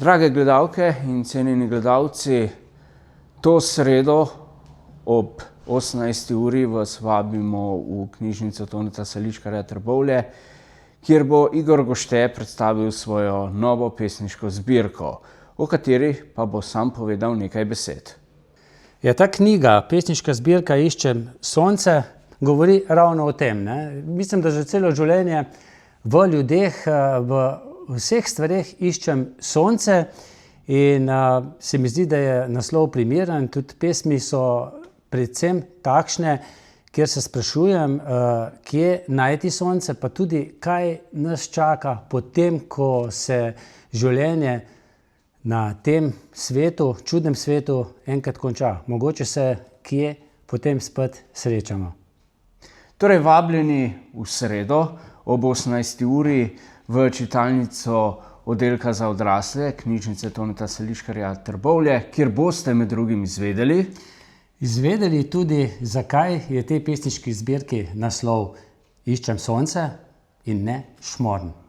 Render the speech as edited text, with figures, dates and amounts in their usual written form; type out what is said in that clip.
Drage gledalke in cenjeni gledalci, to sredo ob 18. uri vas vabimo v knjižnico Toneta Seličkarja Trbovlje, kjer bo Igor Gošte predstavil svojo novo pesniško zbirko, o kateri pa bo sam povedal nekaj besed. Ja, ta knjiga, pesniška zbirka Iščem sonce, govori ravno o tem. Mislim, da že celo življenje v ljudeh, v vseh stvareh iščem sonce in se mi zdi, da je naslov primeren. Tudi pesmi so predvsem takšne, kjer se sprašujem, kje najti sonce, pa tudi kaj nas čaka potem, ko se življenje na tem svetu, čudnem svetu enkrat konča. Mogoče se kje potem spet srečamo. Torej vabljeni v sredo ob 18. uri v čitalnico oddelka za odrasle knjižnice Toneta Seličkarja Trbovlje, kjer boste med drugim izvedeli tudi, zakaj je tej pesniški zbirki naslov Iščem sonce in ne Šmorn.